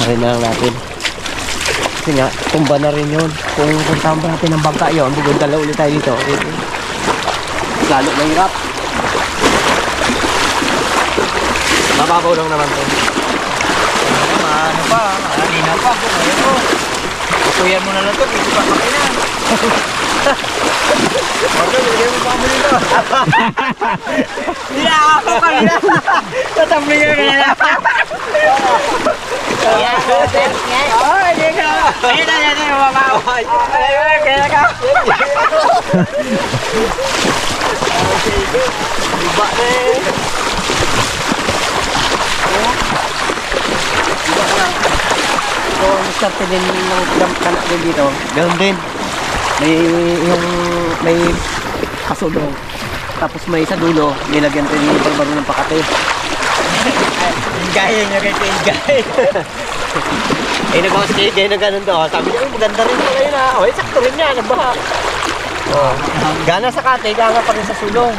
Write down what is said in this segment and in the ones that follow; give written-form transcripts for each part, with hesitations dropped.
Rin na lang natin. Kasi nga, tumba na rin yun. Kung tamba natin ng bangka yun, bugundala ulit tayo dito. Lalo mahirap. Mababaw lang naman to. Ano pa? Kanina pa. Kuyan mo na lang to. Pwede pa kakinan. Bakit? Ilagay mo pa kami dito. Hindi na ako kanina. Tatabli ka kanina. Yan. Oh, hindi ka. Ayun na yan. Mababaw. Ayun, kaya ka. Diba na eh. So, start din ng kanak din dito. Ganoon din. May kasulong. Tapos may sa dulo, nilagyan din yung barbaro ng pakate. Gaya niya kay Gaya. Eh, nagawa si Gaya na ganun daw. Sabi niya, maganda rin pala yun ha. O, sakto rin niya, nagbaha. Oh, gana sa kate, gana pa rin sa sulong.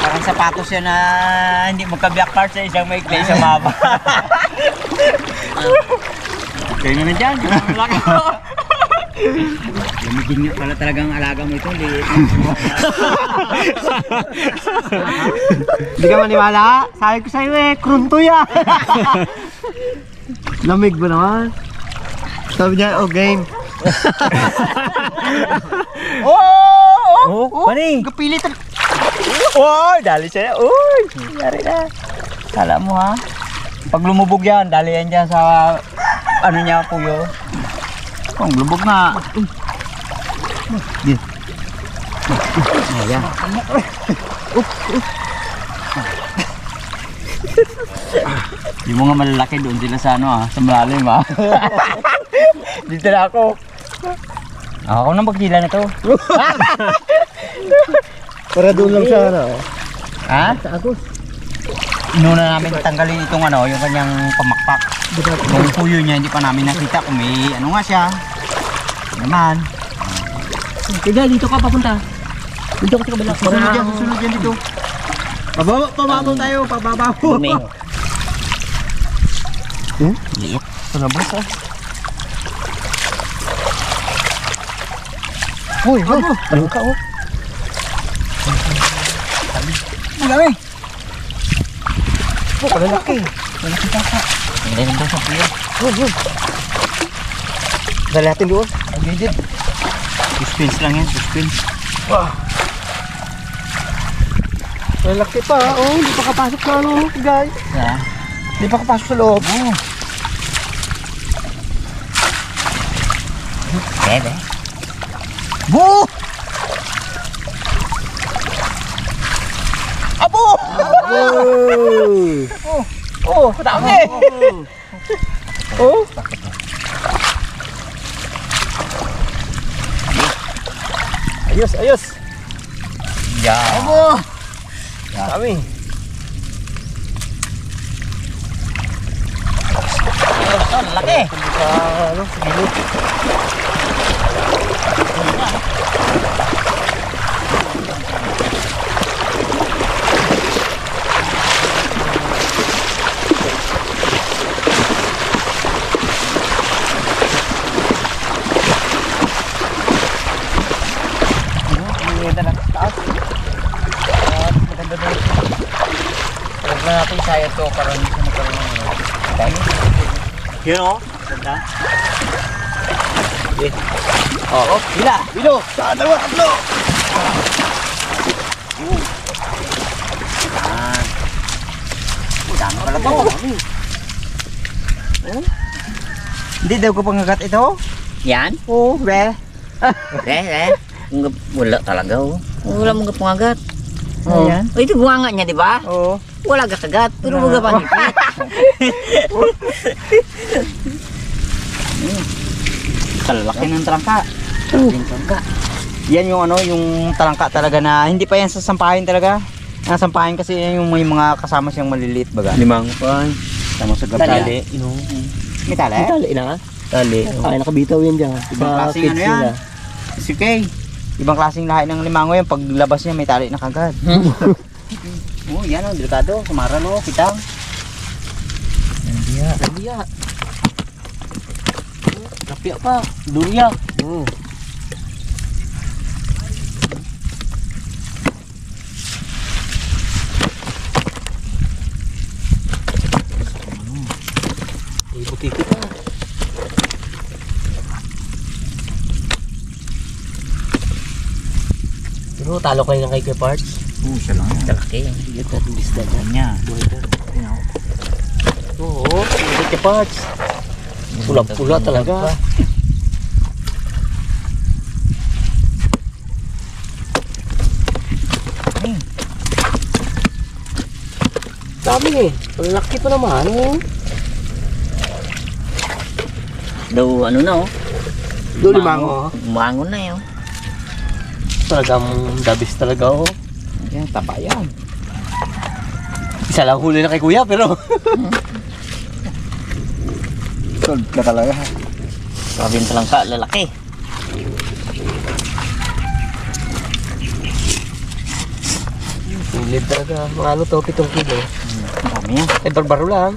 Parang sapatos yan na hindi magka-black parts sa isang may clay sa mapa. Kaya naman dyan, yung laki mo. Lumigin nyo pala talagang alaga mo ito. Hindi ka maniwala? Sabi ko sa'yo eh, krunto yan. Lamig ba naman? Sabi niya, oh game. Pani? Kapilit. Uy, dali siya. Uy, yari na. Kala mo ha? Pag lumubog yan, dali yan dyan sa ano niya, puyo. Oh, lumubog na. Ayan. Di mo nga malalaki doon sila sa ano ha, sa malalim ha. Dito na ako. Ako nang pagkila na to. Para doon lang sa ano. Ha? Sa Agos. Inuna namin tanggalin itong ano, yung kanyang pamakpak. Yung puyo niya, hindi pa namin nakita kung may ano nga siya. Naman. Kaya dito ka papunta. Dito ka sa kabila. Susunod yan dito. Pababaw tayo, pababaw. Liit. Palabas ah. Uy, ano ka oh? Ang dami. Oh, kalalaki. Malaki tata. Hindi nandun sa puyo. Dali natin doon. Agidid. Suspense lang yan, suspense. Wow. Malaki pa oh, hindi pa kapasok sa ano guys. Yeah. Hindi pa kapasok sa loob. Oh. Bebe. Bu! Abo! Oh, dami. Oh. Ayos, ayos. Yeah. Abo. Dami. Laki. Ano, sigilo. Huwag na natin sayad to para hindi siya magkaroon ng ano. Yun o. Ganda. Okay. Oh, bila. Bilo. Saan naman? Tatlo. Dami pala to. Hindi daw ko pangagat ito. Yan? Oh, be. Wala talaga oh. Wala mong pangagat. Oh. Ayan. Oh, ito buwanga niya, di ba? Oo. Wala kagat, pero mga panipit. Kalaki ng trangka. Yan yung ano, yung talangka talaga na hindi pa yan sasampahin talaga. Nasampahin kasi yung may mga kasama siyang maliliit baga. Limang pan. Tama sa Tali. May tali? Tali na. Tali. Ay, nakabitaw yan dyan. Ibang klaseng ano yan. Si Kay. Ibang klaseng lahi ng limango yan. Paglabas niya may tali na kagad. Oh, yan oh, delikado. Kumaran oh, pitang. Iya. Lambiya. Lapya pa. Duriya. Hmm. Ibutiki pa. Pero talo kayo ng kay Parts. Siya lang yan. Kalaki. Igat natin disda na. Niya. Oo, igat kay Parts. Pula-pula talaga. Dami eh. Ang laki pa naman. Oh. Daw ano na oh. Doon limango. Mango na yun. Talagang dabis talaga oh. Yan, taba yan. Isa lang huli na kay kuya pero Sold ka talaga. Grabe yung talangka, lalaki. silid talaga. Mga ano to, 7 kilo. Dami yan. Eh, barbaro lang.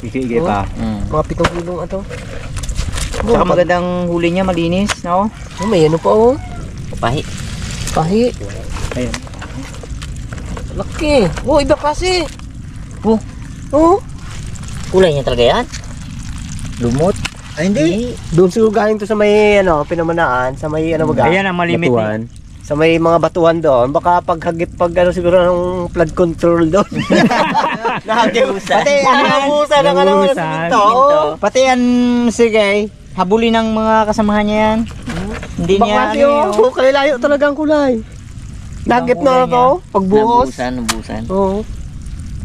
Igay pa. Mga 7 kilong ato. Saka magandang huli niya, malinis, no? Oh, may ano pa oh. Pahi. Pahi. Ayun. Laki. Oh, iba kasi. Oh, Oh. kulay niya talaga yan. Lumot. Ay, hindi. Doon siguro galing to sa may ano, pinamanaan, sa may ano baga. Ayan ang malimit. Batuan. Sa may mga batuan doon, baka paghagit pag ano siguro ng flood control doon. Nahagiusan. Pati ano, Nahagiusan ng ano ng siminto. Oh. Pati yan, sige, habulin ng mga kasamahan niya yan. Hindi niya, Bakit ano oh, kulay layo talaga ang kulay. Nagit na kulay to, pagbuhos. Nabusan. Oo.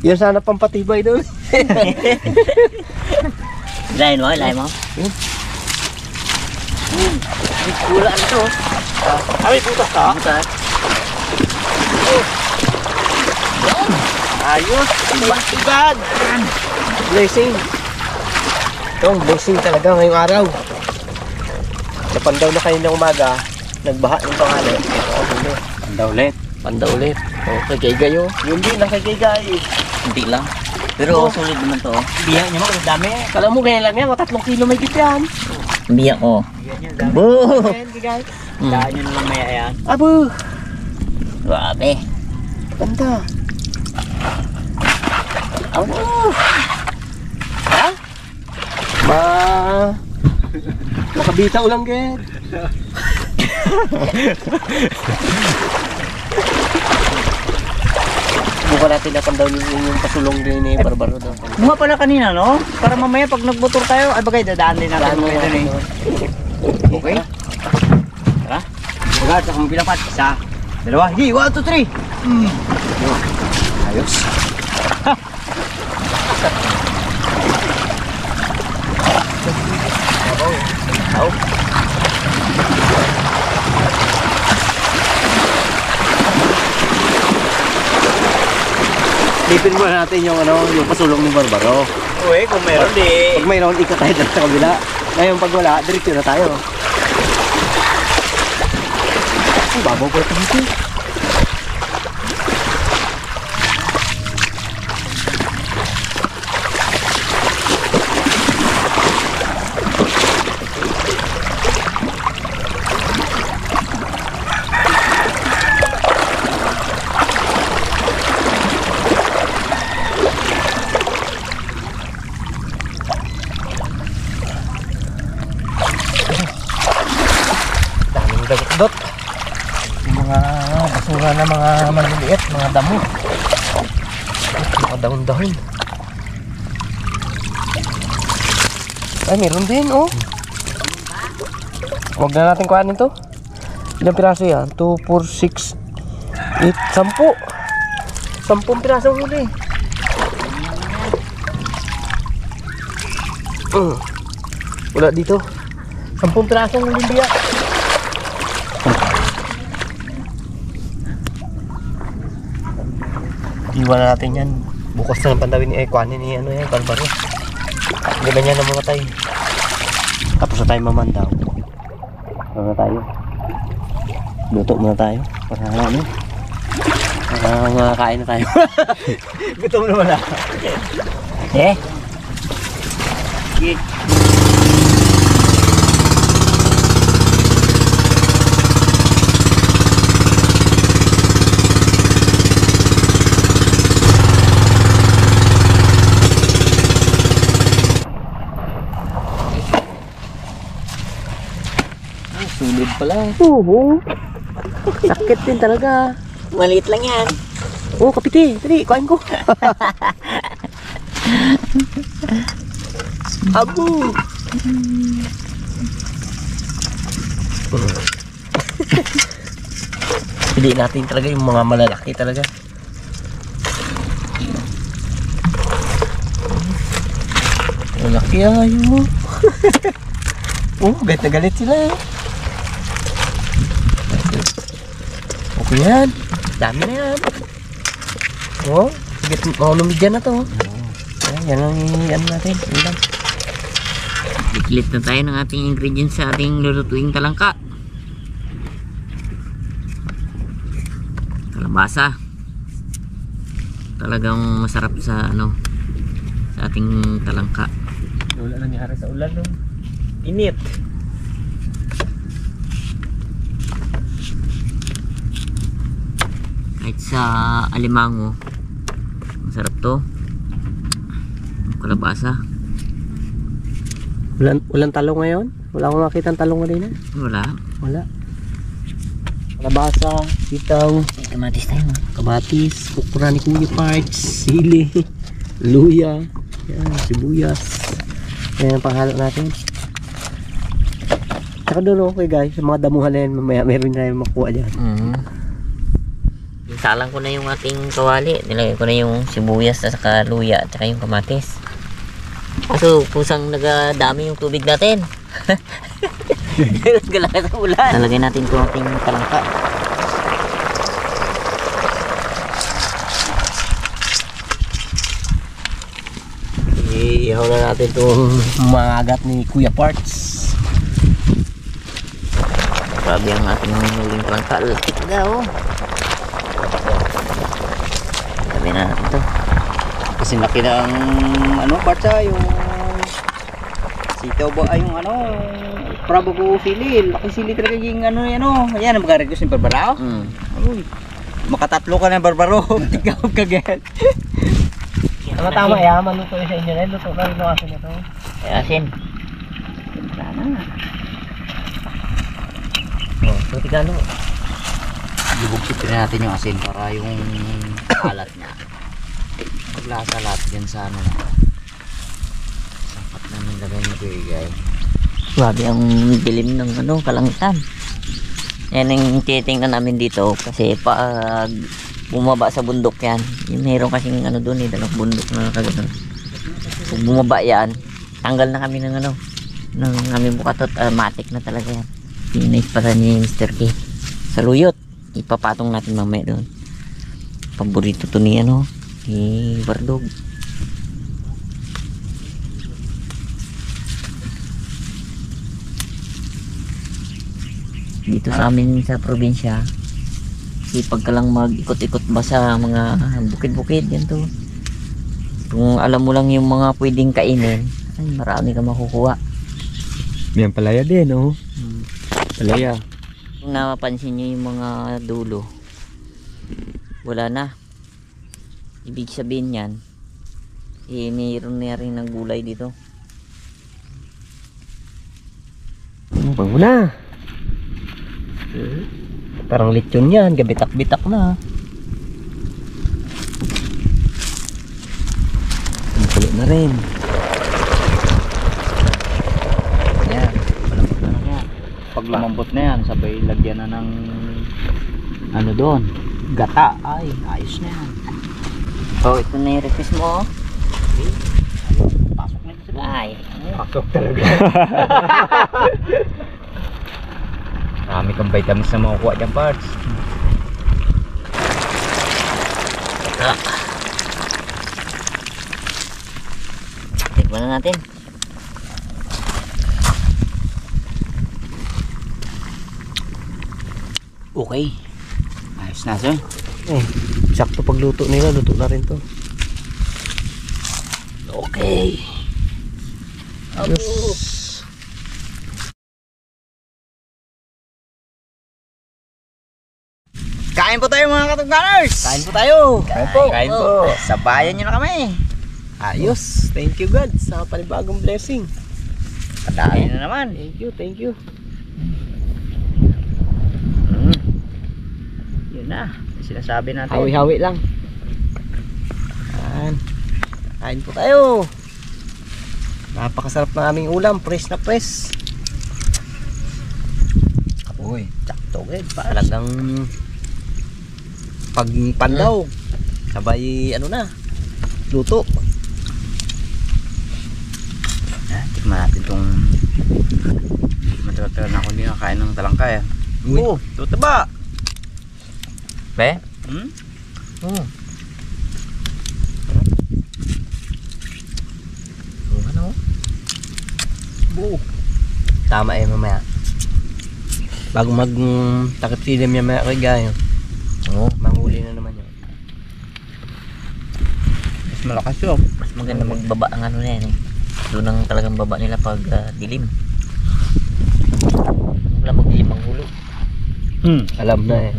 Yan sana pampatibay doon. Lain mo. Kula na to. Ay, butas ka. Butas. Ayos. Ibad. Blessing. Itong blessing talaga ngayong araw. Napandaw na kayo ng umaga. Nagbaha ng pangalan. Panda ulit. Panda ulit. O, kay Gayo. Yun din lang kay Gay. Hindi lang. Pero solid naman to. Biyak niya mo, kasi dami. Kala mo ganyan lang yan. O, 3 kilo may git yan. Biyak ko. Biyak niya, dami. Boo! Daan niya naman maya yan. Abo. Grabe. Ganda. Abo. Ha? Nakabita ulang ged. Buka natin napandaw yung pasulong din ni Barbaro doon. Mga pala kanina, no? Para mamaya pag nagmotor tayo, ay bagay, dadaan din natin mga ito eh. Okay? Tara. Bagay, sa kong bilang pat. 1, 2, 1, 2, 3. Ayos. Lipin muna natin yung ano, yung pasulong ni Barbaro. Uy, kung meron di. Pag mayroon, ikat tayo dito sa kabila. Ngayon pag wala, diretso na tayo. Ang babaw ko ito dito. Daming dagot-dot. Yung mga basura na mga maliliit, mga damo. Mga dahon-dahon. Ay, meron din, oh. Huwag na natin kuhanin to. Ilang piraso yan? 2, 4, 6, 8, 10. 10 pirasong huli. Wala dito. 10 pirasong lumbiya. Iwan na natin yan. Bukas na ng pandawin ni Ekwanin ni ano yan, Barbaro. Hindi na niya namamatay. Tapos na tayo mamandaw. Ano na tayo? Luto muna tayo. Para ano? Para makakain na tayo. Gutom naman na. Eh, Sige. Sulit pala. Oo. Sakit din talaga. Maliit lang yan. Oo, kapite. Dali, kuhain ko. Abo. Hindi natin talaga yung mga malalaki talaga. Malaki ayaw mo. Oh, galit na galit sila. Okay yan. Dami na yan. Oh, sige, lumigyan na to. Yan ang ano natin. Ulam. Diklit na tayo ng ating ingredients sa ating lulutuing talangka. Kalabasa. Talagang masarap sa ano, sa ating talangka. Wala nangyari sa ulan no. Init. Kahit sa alimango, masarap to. Ang kalabasa. Walang talong ngayon? Wala akong makita ng talong ngayon. Wala. Wala. Kalabasa, sitaw, May kamatis tayo, no? kamatis, okra ni Kuya Parts, sili, luya, yan, sibuyas. Yan ang panghalo natin. Tsaka doon okay guys, sa mga damuhan na yan, mamaya meron na yung makuha dyan. Salang ko na yung ating kawali. Nilagay ko na yung sibuyas at saka luya at saka yung kamatis. Kaso kusang nagadami yung tubig natin. Galakas sa ulan. Nalagay natin ko ating talangka. Ihaw na natin itong mga agat ni Kuya Parts. Grabe ang ating huling talangka. Lapit na oh. Sabi na natin to. Kasi laki ng ano, Barca, yung sitaw ba, ay yung ano, prabo ko sili. Laki sili talaga yung ano, yan o. Ayan, ang magka-request yung barbaro. Uy, makatatlo ka ng barbaro. Ikaw kagat. Tama, yaman luto sa inyo na. Luto na rin asin na ito. Ay, asin. Wala na. Oh, so tigano. Ibugsit rin natin yung asin para yung alat niya. Paglasa lahat yan sa ano na. Sapat namin lagay ni Kuya. Grabe ang dilim ng ano, kalangitan. Yan ang titingnan namin dito kasi pag bumaba sa bundok yan, yung meron kasing ano doon eh, dalawang bundok na kagano'n. Pag bumaba yan, tanggal na kami ng ano, ng aming bukatot, matik na talaga yan. Pinais pa ni Mr. K. Sa luyot, ipapatong natin mamaya doon. Paborito to ni ano, ni Bardog. Dito sa amin sa probinsya, sipag ka lang mag-ikot-ikot ba sa mga bukid-bukid yan to. Kung alam mo lang yung mga pwedeng kainin, ay marami ka makukuha. Yan palaya din, oh. Palaya. Kung napapansin nyo yung mga dulo, wala na. Ibig sabihin yan, eh, mayroon na rin ng gulay dito. Pag na. Parang lechon yan, gabitak-bitak na. Pulo na rin. Yan, malambot na lang yan. Pag lumambot na yan, sabay lagyan na ng ano doon, gata. Ay, ayos na yan. Oh, ito na yung request mo. Pasok na ito sa Ay, Pasok talaga. marami kang vitamins na makukuha dyan, Parts. ito. Tikman na natin. Okay. Ayos na, sir. Eh, sakto pagluto nila, luto na rin to. Okay. Kain po tayo mga katugkaners! Kain po tayo. Kain po. Sabayan nyo na kami. Ayos. Thank you God sa panibagong blessing. Kadali na naman. Thank you, thank you. Yun na. Sinasabi natin. Hawi-hawi lang. Yan. Kain po tayo. Napakasarap ng aming ulam. Fresh na fresh. Uy. Sakto eh. Talagang pagpandaw. Sabay ano na. Luto. Tikman natin itong matagal na ako hindi nakain ng talangkay. Oo. Luto ba? Be? Oo. Ano? Buo. Tama eh mamaya. Bago mag takip silim niya maya kay Gayo. Oo. Manghuli na naman yun. Mas malakas yun. Mas maganda magbaba ang ano na yan eh. Doon ang talagang baba nila pag dilim. Wala magdilim ang hulo. Alam na eh.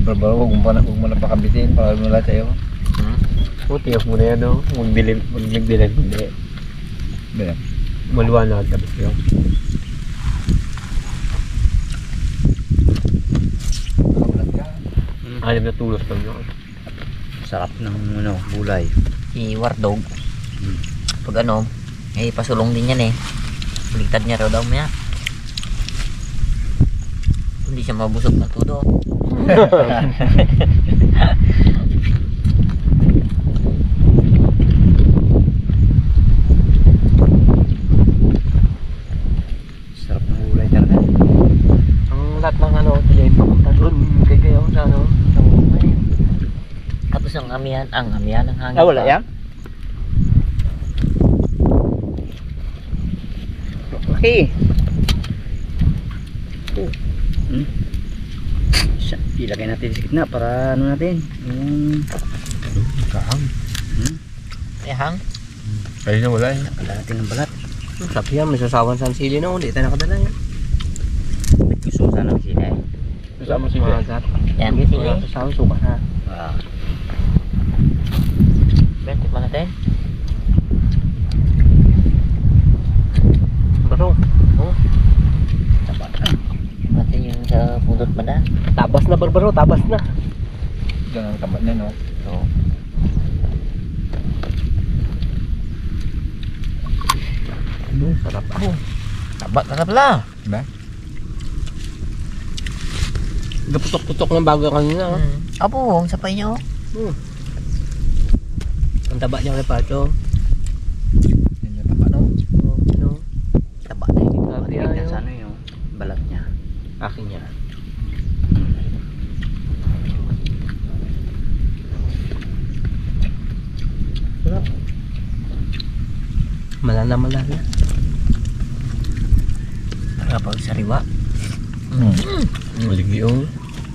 Barbaro, huwag mo na pakabitin para wala tayo. Tiyak mo na yan no. Magdilim hindi. Be. Maliwanag tapos yun. Alam na tulos lang yun. Sarap ng gulay. Si Wardog. Pag ano, pasulong din yan eh. Baligtad niya raw daw maya. Hindi siya mabusog ng todo. Sarap ng gulay talaga. Ang lahat ng ano, tuloy papunta doon kay Gayo sa ano. Tapos ang amihan ng hangin. Wala pa. yan? Okay. Ilagay natin sa gitna para ano natin. Kahang. Hang? Kaya na wala eh. Nakala natin ng balat. Sabi yan, may sasawan sa sili no. Hindi tayo nakadala yan. Gusto sana ng sila eh. Kasama si Mga Ben. gat. Yan, Hindi sili. mga sasawan, suka na. Ben, tikman natin. Baro. Taba. Natin yung sa pundot ba na? Tabas na barbaro, tabas na. Diyan ang tabat niya, no? Oo. Sarap. Tabat na pala. Diba? Gaputok-putok ng bago kanina. Apo, ang sapay niya oh. Ang taba niya kay Pacho. Yan yung tabat, no? No. Taba na yun. Grabe Tignan ayaw. sa ano yung balat niya. Akin niya. Sarap. Malala. Kapag sariwa. Malig yung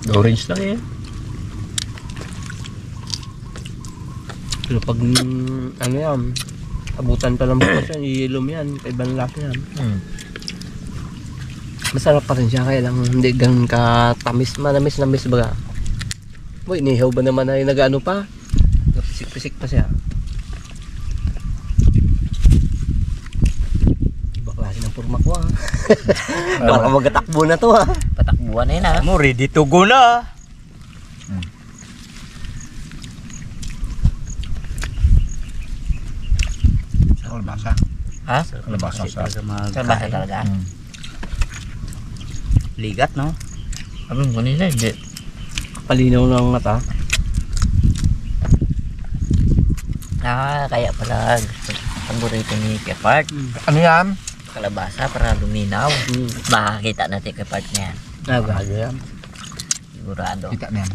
orange lang eh. Pero pag ano yan, abutan pa lang bukas yan, i-yellow yan, ibang lasa yan. Masarap pa rin siya, kaya lang hindi ganun ka tamis, manamis baga. Uy, inihaw ba naman ay nag-ano pa? Pisik-pisik pa siya. Iba klase ng purma ko ha. Baka magatakbo na to ha. Patakbuhan na yun ah. Mo ready to go na. Sa kalabasa. Ha? Kalabasa sa... Salbasa talaga. Ligat no? Ano kanina hindi. Palinaw ng mata. Kaya pala gusto paborito ni Kepart. Ano yan? Kalabasa para luminaw. Makakita natin Kepart niyan. Gago yan. Sigurado. Kita na yan.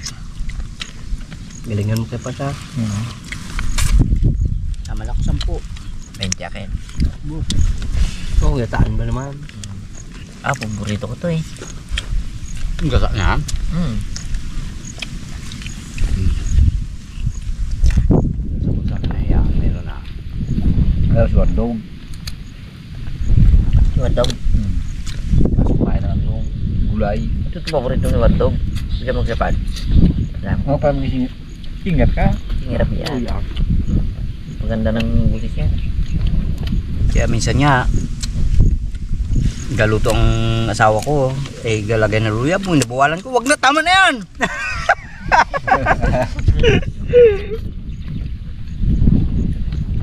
Galingan mo kay Pasha. Tama lang ko 10. 20 akin. Oo, gataan ba naman? Paborito ko to eh. Ang gasa niya. Sabi na yan, meron na. Ano si Wardog? hotdog. Tapos kumain na ng gulay. Ito ito paborito ni hotdog. Sige mo sa pad. Mga parang ingat ka. Hirap yan. Maganda ng busis yan. Kaya minsan nga, galuto ang asawa ko, galagay na luya, nabawalan ko, wag na, tama na yan!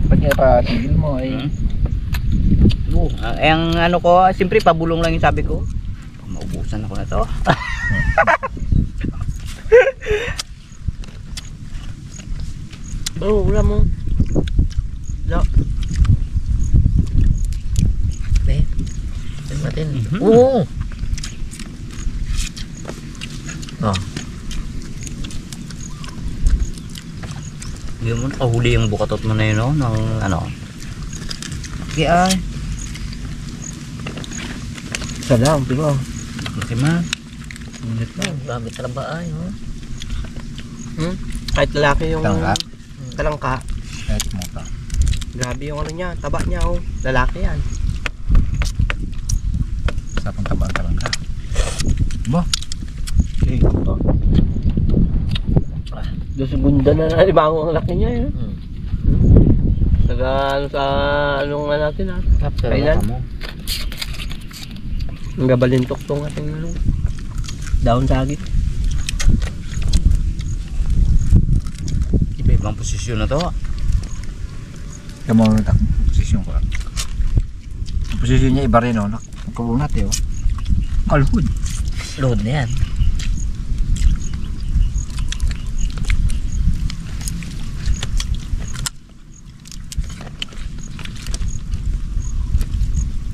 Ba't nga pa tigil mo eh? Ang ano ko, siyempre pabulong lang yung sabi ko. Maubusan ako na to. Oh, wala mo. No. Natin. Oo. Oh. Hindi mo nakahuli yung bukatot mo na yun, no? Ng ano. Kaya ay. Salam, di ba? Laki man. Grabe talaga ay. Oh. Kahit lalaki yung Talangka? talangka. Kahit mo ka. Grabe yung ano niya, taba niya oh. Lalaki yan. Sa pang lang ka. Ba? Okay, ito. Doon sa bunda na nalimango ang laki niya eh. Taga ano sa ano nga natin ha. Kailan? Ang gabalintok tong ating ano. Daon sagit. Iba-ibang posisyon na to. Ikaw mo ang posisyon ko. Ang posisyon niya iba rin o. Nakulunat eh o. Kalhud. Load na yan.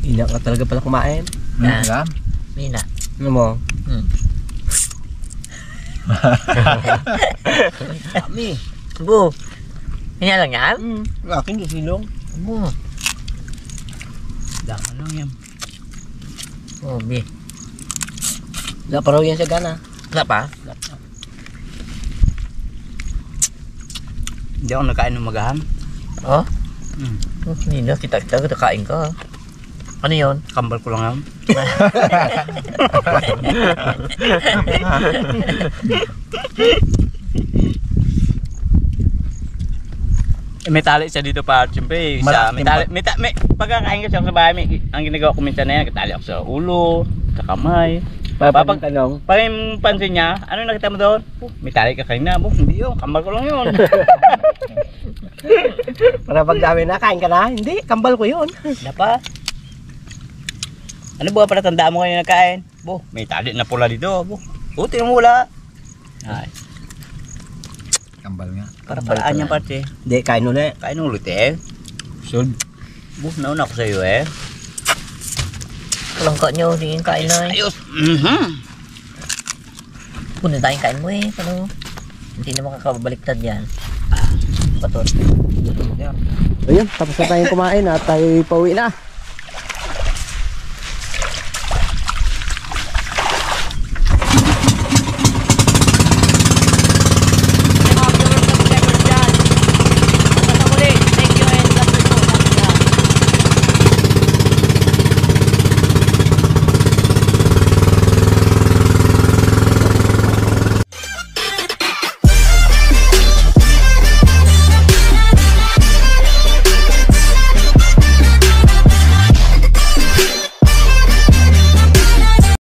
Ina ka talaga pala kumain. Ah. Mina. Ano mo? Kami. Bu. Kanya lang yan? Akin yung silong. Bu. Dama lang yan. Oh, bi. Wala pa raw yan sa gana. Wala pa? Hindi ako nakain ng magaham. Oh? Hindi na. Kita-kita. Kain ka. Ano yun? Kambal ko lang yan. May tali siya dito pa, siyempre. May tali, pagkakain kasi ako sa bahay, ang ginagawa ko minsan na yan, katali ako sa ulo, sa kamay. Papag tanong. Pag yung pansin niya, ano nakita mo doon? May tali ka kanina, hindi yun, kambal ko lang yun. Para pag sabi na, kain ka na? Hindi, kambal ko yun. Dapat. Ano ba para tandaan mo kayo nagkain? May tali na pula dito. Tingnan mo wala. Ay, Kambal nga. para palaan niya parte. Hindi, kain ulit. Kain ulit eh. Sud. Nauna ako sa iyo eh. Walang ka nyo. Hindi yung kain na eh. Ayos. Puno tayong kain mo eh. Ano? Hindi na makakabaliktad yan. Batot. Ayun, tapos na tayong kumain at tayo pauwi na.